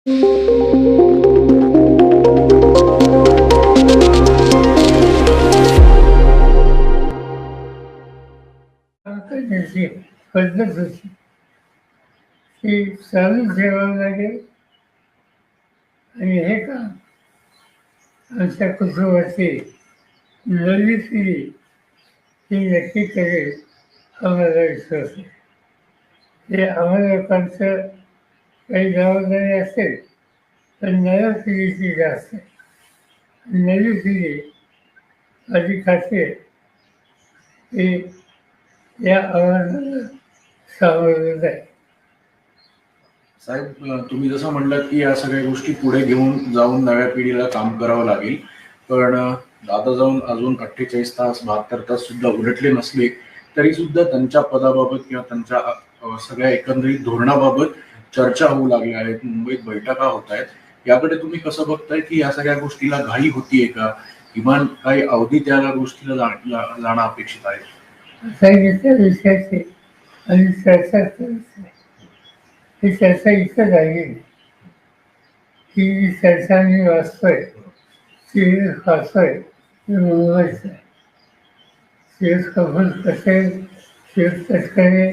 त्याची पद्धत होती ती चालू ठेवावं लागेल आणि हे काम आमच्या कुटुंबाची नवी पिढी ही नक्की करेल आम्हाला विश्वास आहे. हे आम्हाला लोकांचं काही जबाबदारी असेल पण नव्या पिढीची जास्त आहे. नवी पिढी माझी खात्री आहे की या आव्हानाला सामोरं जाईल. साहेब, तुम्ही जसं म्हणलात की या सगळ्या गोष्टी पुढे घेऊन जाऊन नव्या पिढीला काम करावं लागेल, पण आता जाऊन अजून 48 तास 72 तास सुद्धा उलटले नसले तरी सुद्धा त्यांच्या पदाबाबत किंवा त्यांच्या सगळ्या एकंदरीत धोरणाबाबत चर्चा होऊ लागल्या आहेत. मुंबईत बैठका होत आहेत. याकडे तुम्ही कसं बघताय की या सगळ्या गोष्टीला घाई होतीये का? किमान काही अवधी त्या गोष्टीला जाणं अपेक्षित आहे? विषयाची आणि चर्चा ही चर्चा इथं झाली ही जी चर्चा मी वाचतोय ती वाचतोय मुंबईच आहे. शिव कपूर कसे शिव तटकरे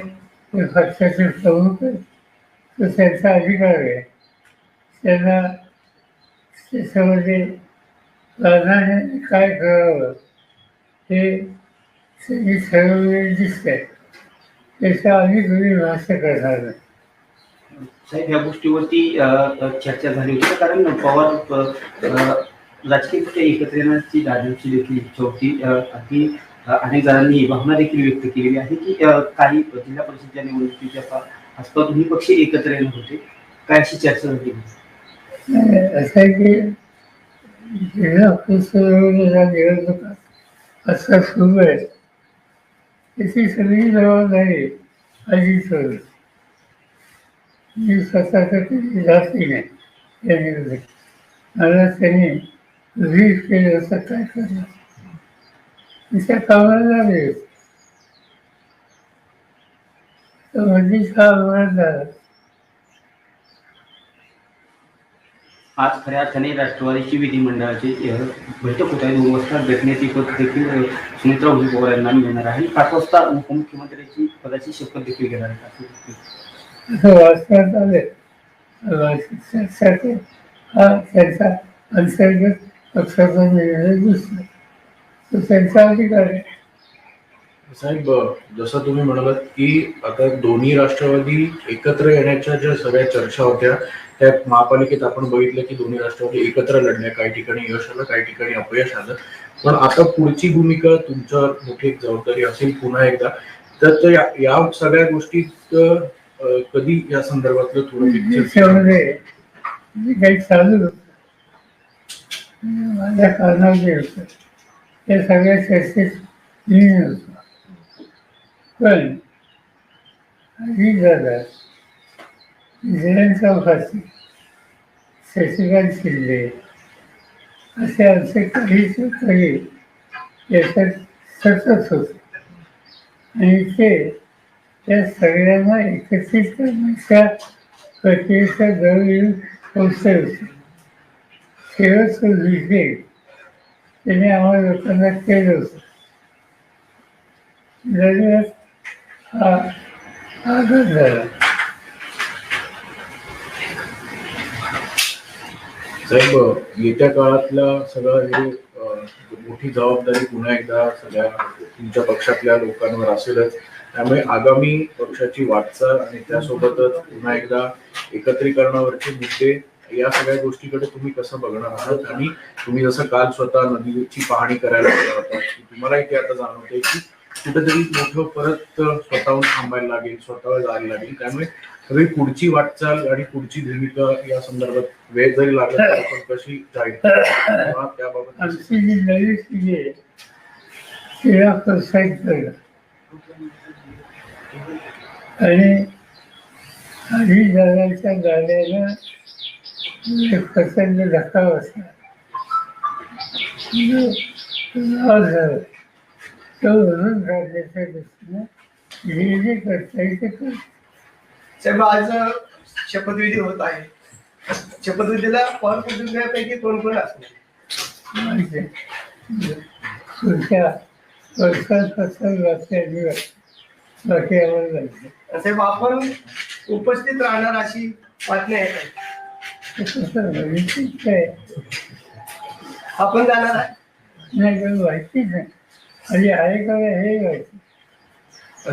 हे पक्षाचे प्रमुख आहेत. तो त्यांचा अधिकार आहे. त्यांना त्याच्यामध्ये प्राधान्याने काय करावं हे त्यांनी ठरवलेले दिसतंय. त्याच्या आम्ही तुम्ही भाष्य करणार नाही. साहेब, या गोष्टीवरती चर्चा झाली होती कारण पवार राजकीय एकत्र येण्याची दादांची देखील इच्छा होती. अगदी अनेक जणांनी भावना देखील व्यक्त केलेली आहे की काही जिल्हा परिषदच्या निवडणुकीच्या आसपास दोन्ही पक्ष एकत्र येणार होते. काय अशी चर्चा झाली? असं आहे की जिल्हा परिषदेच्या निवडणुका असं सुरू आहे त्याची सगळी जबाबदारी अजित मी स्वतः कधी जाती नाही या निवडणुकीत. मला त्यांनी रीड केलं असं काय करणार त्या कामाला लागले तर मध्येच हा अपघात झाला. आज खऱ्या अर्थाने राष्ट्रवादीची विधिमंडळाची बैठक होत आहे. 2 वाजता घटनेची पद देखील सुमित्रा पवार यांना मिळणार आहे. 5 वाजता उपमुख्यमंत्र्यांची पदाची शपथ देखील घेणार आहे. वाचण्यात आले हा त्यांचा अंतर्गत पक्षाचा निर्णय दिसला तो त्यांचा अधिकार आहे. साहेब, जसं तुम्ही म्हणालात की आता दोन्ही राष्ट्रवादी एकत्र येण्याच्या ज्या सगळ्या चर्चा होत्या त्या महापालिकेत आपण बघितलं की दोन्ही राष्ट्रवादी एकत्र लढल्या. काही ठिकाणी यश आलं, काही ठिकाणी अपयश आलं. पण आता पुढची भूमिका तुमच्यावर मोठी एक जबाबदारी असेल पुन्हा एकदा. तर या सगळ्या गोष्टीत कधी या संदर्भातलं थोडं काही चालू होत माझ्या कारणाचे होतं त्या सगळ्या चर्चेत मी होतो. पण ही झाला जयंत चौकाशी शशिकांत शिंदे असे आमचे काही काही याच्यात सतत होते आणि ते त्या सगळ्यांना एकत्रित करण्याच्या प्रक्रियेचा जवळ येऊन पोचले होते. शेवटचं विषय त्याने आम्हाला लोकांना केलं होतं. दरम्यान हा आघात झाला. साहेब, येत्या काळातल्या सगळं हे मोठी जबाबदारी पुन्हा एकदा सगळ्या तुमच्या पक्षातल्या लोकांवर असेलच. त्यामुळे आगामी पक्षाची वाटचाल आणि त्यासोबतच पुन्हा एकदा एकत्रीकरणावरचे मुद्दे या सगळ्या गोष्टीकडे तुम्ही कसं बघणार आहात? आणि तुम्ही जसं काल स्वतः नदीची पाहणी करायला गेला होता तुम्हाला इथे आता जाणवतंय की कुठेतरी मोठं परत स्वतःहून थांबायला लागेल, स्वतःवर जायला लागेल. त्यामुळे सगळी पुढची वाटचाल आणि पुढची भूमिका या संदर्भात वेळ जरी लागला तरी पण कशी जाईल त्याबाबत आमची जी नवी पिढी आहे तिला प्रोत्साहित करणं आणि आधी जगाच्या गाड्याला एक प्रचंड धक्का बसला झालं तो भरून काढण्याच्या दृष्टीनं जे जे करता येईल ते करत. साहेब, आज शपथविधी होत आहे. शपथविधीला पवार कुटुंबियापैकी कोण कोण असणार? माहिती पुढच्या वर्षांपासून लक्षात दिवस बाकी आम्हाला जायचं साहेब आपण उपस्थित राहणार अशी बातमी आहे का? काय आपण जाणार आहे? नाही काही माहितीच नाही आणि आहे का हे माहिती.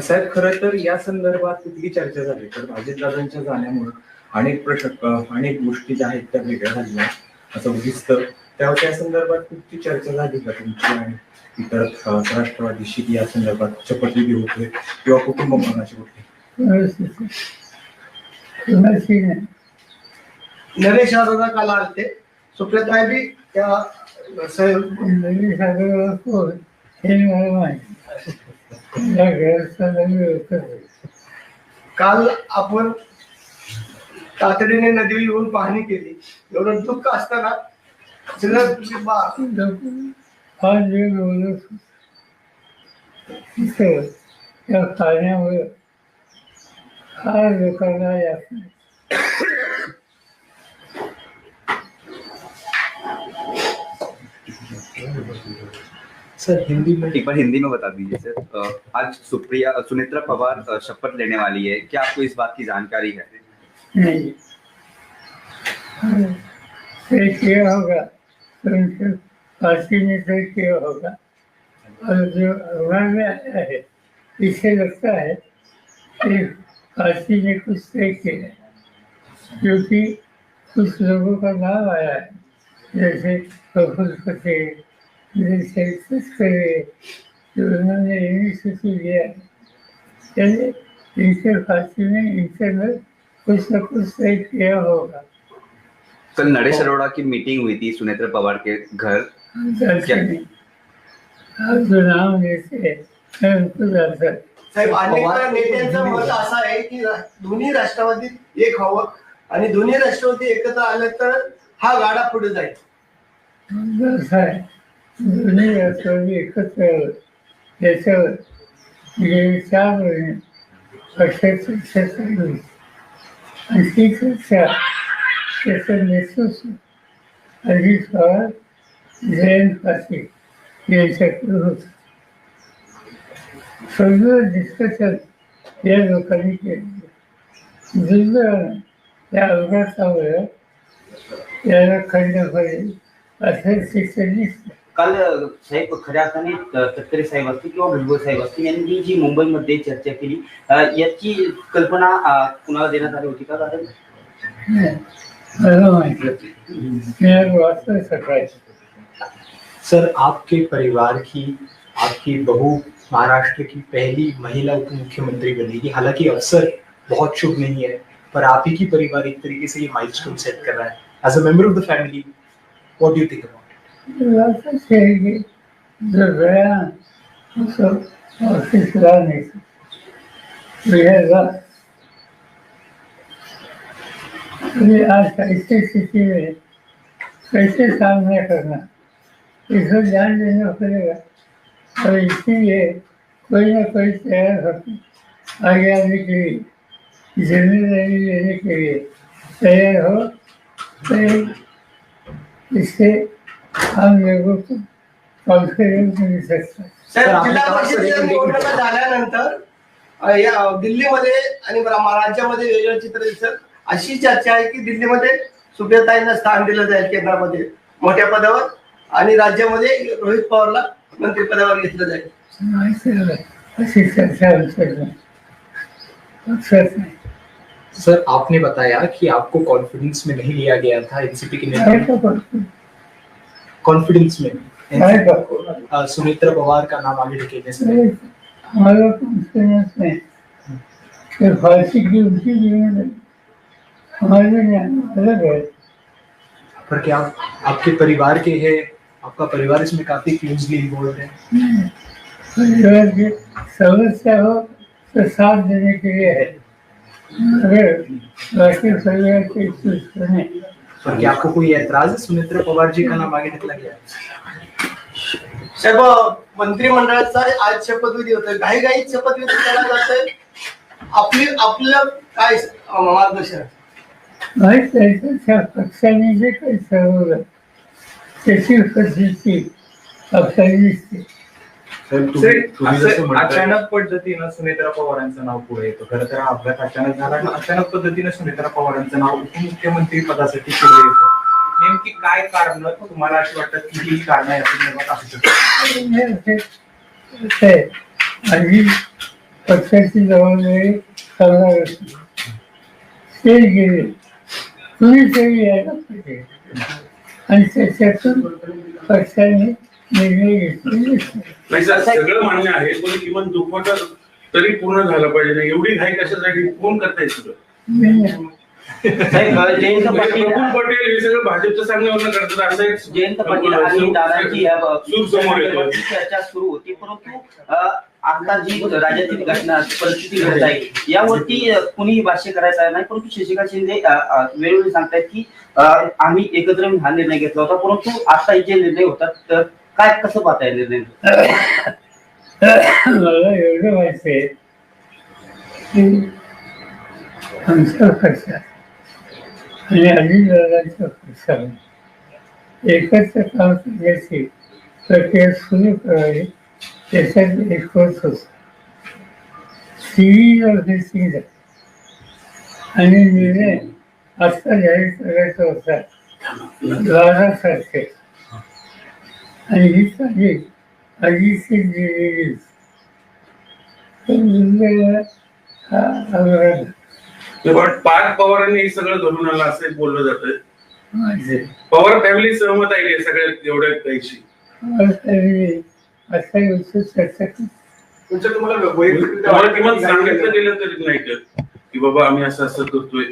साहेब खरं तर या संदर्भात कुठली चर्चा झाली तर अजितदादांच्या जाण्यामुळे अनेक प्रश्न अनेक गोष्टी ज्या आहेत त्या वेगळ्या झाल्या असं दिसतं. त्या संदर्भात कुठली चर्चा झाली का तुमची आणि इतर राष्ट्रवादीशी या संदर्भात शपथविधी होते किंवा कुटुंब मनाची होती? कुणाची नाही. नरेश दादा काल आलते, सुप्रियाताई बी त्या साहेब नवीन सागर कोण हे मला माहिती. त्या घराचा नवीन होतं. काल आपण तातडीने नदी येऊन पाहणी केली. एवढं दुःख असताना सगळं हा जे बोलत तिथं त्या पाण्यामुळे फार लोकांना जास्त सर हिंदी में एक बार हिंदी में बता दीजिए सर। आज सुनेत्रा पवार शपथ लेने वाली है, क्या आपको इस बात की जानकारी है? नहीं तय किया होगा तो उनसे पार्टी ने तय किया होगा और जो अखबार में आया है इससे लगता है कि पार्टी ने कुछ तय किया है क्योंकि कुछ लोगों का नाम आया है जैसे प्रफुल्ल पटेल जैसे तस्करे जो उन्होंने इनिशिएटिव लिया है यानी इनके पार्टी ने इंटरनल कुछ न कुछ तय किया होगा। कल नरेश अरोड़ा की मीटिंग हुई थी सुनेत्रा पवार के घर। आप जो नाम लेते हैं मैं उनको जानता हूं। साहेब अनेक नेत्यांचं मत असं आहे की दोन्ही राष्ट्रवादीत एक हवं आणि दोन्ही राष्ट्रवादी एकत्र आलं तर हा गाडा पुढे जाईल. असं आहे दोन्ही राष्ट्रवादी एकत्र आलं त्याच्यावर गेली 4 महिने पक्षाची चर्चा चालू होती आणि ती चर्चा त्याचं नेतृत्व अजित पवार जयंत पाटील यांच्याकडे होतं. सगळं डिस्कशन या लोकांनी केलं. दुर्दैवानं त्या अपघातामुळे याला खंड पडेल असं शिक्षण दिसतं. काल साहेब खऱ्या अर्थाने तटकरे साहेब असतील किंवा भुजबळ साहेब असतील यांनी जी मुंबईमध्ये चर्चा केली याची कल्पना कुणाला देण्यात आली होती का? कारण मला माहिती मी आज वाचलं सकाळी. सर आपके परिवार की आपकी बहू महाराष्ट्र की पहली महिला उप मुख्यमंत्री बनेगी। हालांकि अवसर बहुत शुभ नहीं है पर आप ही की परिवार एक तरीके से ये माइलस्टोन सेट कर रहा है as a member of the family. What do you think about it? असंच आहे की जर वेळा असं ऑफिसला नाही वेळेला तुम्ही आज ऐसी स्थिति में कैसे सामना करना इसको ध्यान देना पड़ेगा और इसीलिए कोई ना कोई तैयार होकर आगे आने के लिए जिम्मेदारी लेने के लिए तैयार हो तो इससे हम लोगों को कॉन्फिडेंस मिल सकता है. साहेब जिल्हा परिषदेच्या निवडणुका झाल्यानंतर या दिल्लीमध्ये आणि राज्यामध्ये वेगळं चित्र दिसत. अशी चर्चा आहे की दिल्लीमध्ये सुप्रियाताईंना स्थान दिलं जाईल केंद्रामध्ये मोठ्या पदावर आणि राज्यामध्ये रोहित पवारला मंत्रिपदावर घेतलं जाईल. माहिती आहे अशी चर्चा नाही. सर आपने बताया कि आपको कॉन्फिडेंस में नहीं लिया गया था एनसीपी के नेता कॉन्फिडेंस में सुनेत्रा पवार का नाम आगे ढकेलने से हमारा कॉन्फिडेंस है फांसी की उनकी जिम्मेदारी हमारे अलग है. पर क्या आपके परिवार के हैं, आपका परिवार इसमें काफी क्लोजली इन्वॉल्व है? परिवार की समस्या हो तो साथ देने के लिए है अगर बाकी परिवार के सुने. पर क्या आपको कोई ऐतराज है सुनेत्रा पवार जी का नाम आगे निकला गया? साहेब मंत्रिमंडळाचा आज शपथविधी होतोय. घाईघाईत शपथविधी केला जातोय. आपलं काय मार्गदर्शन? माहीत आहे त्या पक्षाने जे काही ठरवलं त्याची प्रसिद्धी आपल्याला दिसते. साहेब, तुम्ही जसं असं म्हणताय अचानक पद्धतीनं सुनेत्रा पवारांचं नाव पुढे येतं. खरं तर हा अपघात अचानक झाला आणि अचानक पद्धतीनं सुनेत्रा पवारांचं नाव उपमुख्यमंत्री पदासाठी पुढे येतं. नेमकी काय कारण तुम्हाला अशी वाटतं की ही कारण आहे असं निर्माण असू शकतं? आणि पक्षाची जबाबदारी करणार असते ते गेले कुणीतरी यायला पाहिजे आणि त्याच्यातून पक्षाने निर्णय घेतलेले असते. नाही सर, सगळं मान्य आहे पण किमान दुखवटा तरी पूर्ण झालं पाहिजे ना. एवढी घाई कशासाठी? कोण करताय सगळं? मी साहेब जयंत पाटील प्रफुल्ल पटेल हे सगळं भाजपच्या सांगण्यावरून करतात असं एक जयंत पाटील आणि दादांची या सूर समोर येतो. चर्चा सुरू होती, परंतु आता जी राज्यातील घटना परिस्थिती घडत आहे यावरती कुणीही भाष्य करायचं नाही. परंतु शशिकांत शिंदे वेळोवेळी सांगतायत की आम्ही एकत्र येऊन हा निर्णय घेतला होता, परंतु आता जे निर्णय होतात तर काय कसं पाहताय निर्णय? मला एवढं माहिती आहे की आमच्या पक्षात आणि अजितदादांच्या पक्षाने एकत्र काम करण्याची प्रक्रिया सुरू करावी त्याच्यात एक कोर्स होता. सिरीज ऑफ दिसिंग आणि निर्णय आत्ता जाहीर करायचा होता 12 तारखेला आणि ही तारीख आधीची दिलेली हा अपघात पण पार्थ पवारांनी हे सगळं घडून आलं असं बोललं जातंय. माझे पवार फॅमिली सहमत आहे का सगळ्या एवढ्या काहीशी? असा उत्सुक चर्चा तुमचं तुम्हाला वैयक्तिक तुम्हाला किमान सांगितलं गेलं तरी नाही का की बाबा आम्ही असं असं करतोय?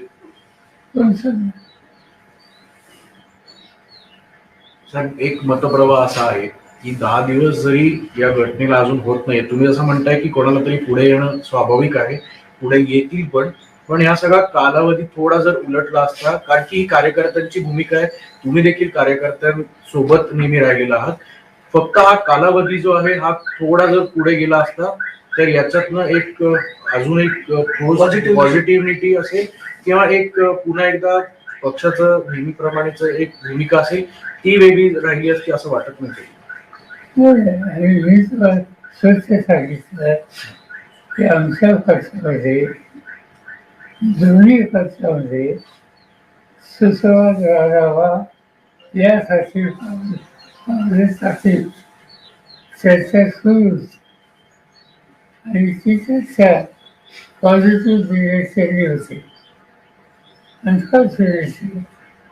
तुमचं साहेब, एक मतप्रवाह असा आहे की 10 दिवस जरी या घटनेला अजून होत नाही, तुम्ही असं म्हणताय की कोणाला तरी पुढे येणं स्वाभाविक आहे, पुढे येतील पण ह्या सगळा कालावधी थोडा जर उलटला असता, कारण की ही कार्यकर्त्यांची भूमिका आहे, तुम्ही देखील कार्यकर्त्यांसोबत नेहमी राहिलेला आहात. फक्त हा कालावधी जो आहे हा थोडा जर पुढे गेला असता तर याच्यातनं एक अजून एक पॉझिटिव्हिटी असेल किंवा एक पुन्हा एकदा पक्षाचं नेहमीप्रमाणेच एक भूमिका असेल ती वेगळी राहिली असती असं वाटत नाही. आणि मी तुला स्वच्छ सांगितलं की आमच्या पक्षामध्ये दोन्ही पक्षामध्ये सुसंवाद राहावा यासाठी काँग्रेससाठी चर्चा सुरू होती आणि ती चर्चा पॉझिटिव्ह डिरेक्शनली होती. अनफॉर्च्युनेटली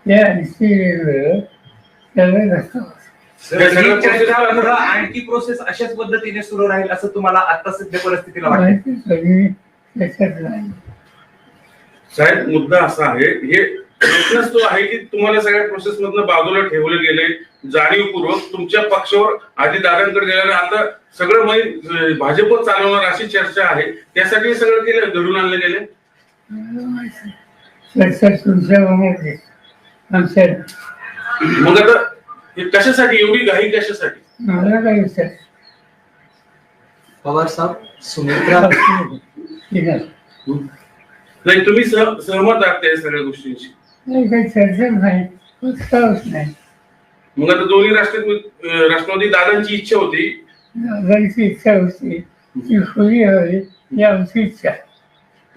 या इन्सिडेंटवर त्याला धक्का बसला. सगळं process पुढं आणखी प्रोसेस अशाच पद्धतीने सुरू राहील असं तुम्हाला आता सध्या परिस्थितीला वाटतं? माहिती कधी त्याच्यात नाही. साहेब, मुद्दा असा आहे, हे प्रश्नच तो आहे की तुम्हाला सगळ्या प्रोसेस मधनं बाजूला ठेवले गेले जाणीवपूर्वक तुमच्या पक्षावर आधी दादांकडे गेल्याने आता सगळं भाजप चालवणार अशी चर्चा आहे, त्यासाठी हे सगळं केलं घडून आणले गेले. चर्चा तुमच्या मनात आहे, आमच्या मग आता हे कशासाठी एवढी घाई कशासाठी? मला काय विचार पवार साहेब, सुनेत्रा नाही, तुम्ही सहमत आहात त्या सगळ्या गोष्टींशी? नाही, काही चर्चा नाही, उत्साहच नाही. मग आता दोन्ही राष्ट्रवादी दादांची इच्छा होती, दादांची इच्छा होती ती खुली हवी ही आमची इच्छा.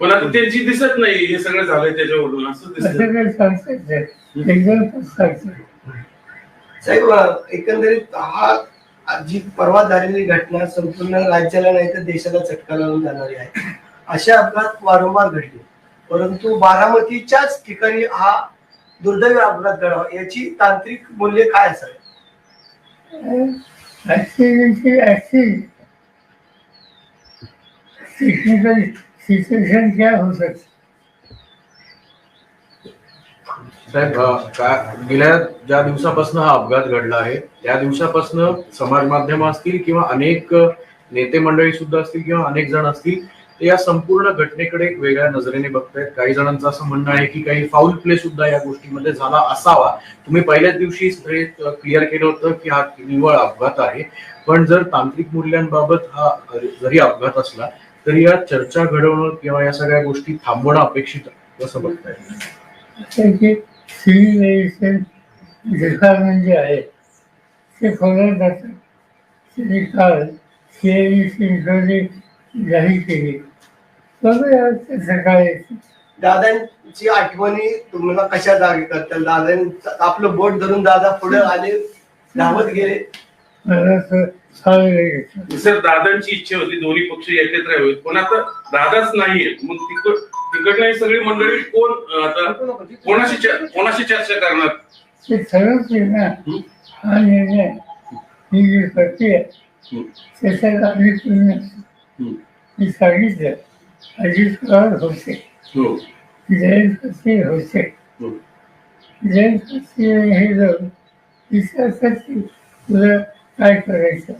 पण आता त्यांची दिसत नाही हे सगळं झालंय त्याच्यावरून असं दिसत. असं काही सांगता येत एकदम सांगतो. साहेब, एकंदरीत हा जी परवा झालेली घटना संपूर्ण राज्याला नाही तर देशाला चटका लावून जाणारी आहे. असे अपघात वारंवार घडले, परंतु बारामतीच्याच ठिकाणी हा दुर्दैवी अपघात घडावा याची तांत्रिक मूल्य काय असावे? टेक्निकल सिच्युएशन क्या हो सकती? साहेब, गेल्या ज्या दिवसापासून हा अपघात घडला आहे त्या दिवसापासून समाज माध्यम असतील किंवा अनेक नेते मंडळी सुद्धा असतील किंवा अनेक जण असतील ते या संपूर्ण घटनेकडे एक वेगळ्या नजरेने बघतायत. काही जणांचं असं म्हणणं आहे की काही फाऊल प्ले सुद्धा या गोष्टीमध्ये झाला असावा. तुम्ही पहिल्याच दिवशी क्लिअर केलं होतं की हा निव्वळ अपघात आहे, पण जर तांत्रिक मूल्यांबाबत हा जरी अपघात असला तरी या चर्चा घडवणं किंवा या सगळ्या गोष्टी थांबवणं अपेक्षित कसं बघताय? असं आहे की सिव्हिल एव्हिएशन डिपार्टमेंट जे आहे ते खोल्यात जातं. त्यांनी काल CIVC जाहीर केली. बघूया ते सकाळी. दादांची आठवणी तुम्हाला कशा जागी करतात? दादांचं आपलं बोट धरून दादा पुढे आले, धावत गेले. मला असं सांगायचं सर दादांची इच्छा होती दोन्ही पक्ष एकत्र यावेत, पण आता दादाच नाहीये. मग तिकडनं ही सगळी मंडळी कोण आता कोणाशी चर्चा करणार? ते ठरवते ना. हा निर्णय ही जी प्रक्रिया त्याच्यात आम्ही पूर्ण मी सांगितलं. अजित पवार होते, जयंत पाटील होते. जयंत पाटील हे जाऊन विचारतात की तुला काय करायचं.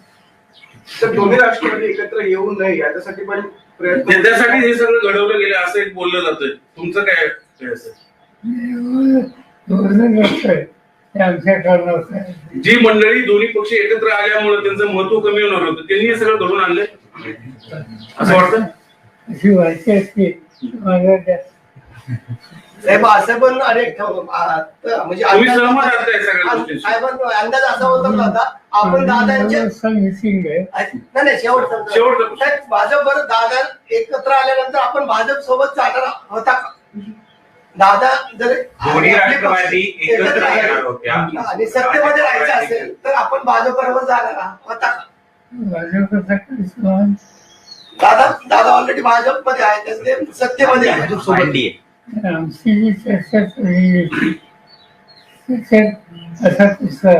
तर दोन्ही राष्ट्रवादी एकत्र येऊ नये याच्यासाठी पण प्रयत्न. त्यासाठी हे सगळं घडवलं गेलं असं एक बोललं जातंय. तुमचं काय आहे असं? बोलणं नसतंय ते आमच्या कारणावर आहे. जी मंडळी दोन्ही पक्ष एकत्र आल्यामुळे त्यांचं महत्व कमी होणार होतं, त्यांनी हे सगळं घडवून आणलंय असं वाटतं. अशी व्हायची असते मला त्या साहेब असं पण अनेक म्हणजे तुम्ही सहमत आहात का या सगळ्या गोष्टींशी? साहेबांना अंदाज असा होता का आता आपण दादांच्या मिसिंग आहे. नाही शेवटचं साहेब, भाजप बरं दादा एकत्र आल्यानंतर आपण भाजप सोबत जाणार होता का? दादा जर दोन्ही राष्ट्रवादी एकत्र येणार होत्या आणि सत्तेमध्ये राहायचं असेल तर आपण भाजप बरोबर जाणार होता का? भाजपचा काही समान दादा ऑलरेडी भाजप मध्ये आहे, तर ते सत्तेमध्ये आहे. NDA. आमची जी चर्चा चाललेली होती त्याच्यात असा कुठला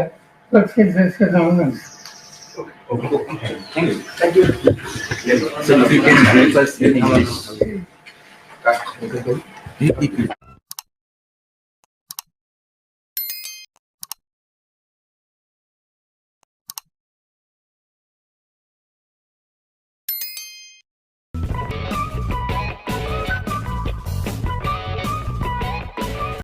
पक्ष त्याचं नाव नसतं. Thank you. So if you can help us in English.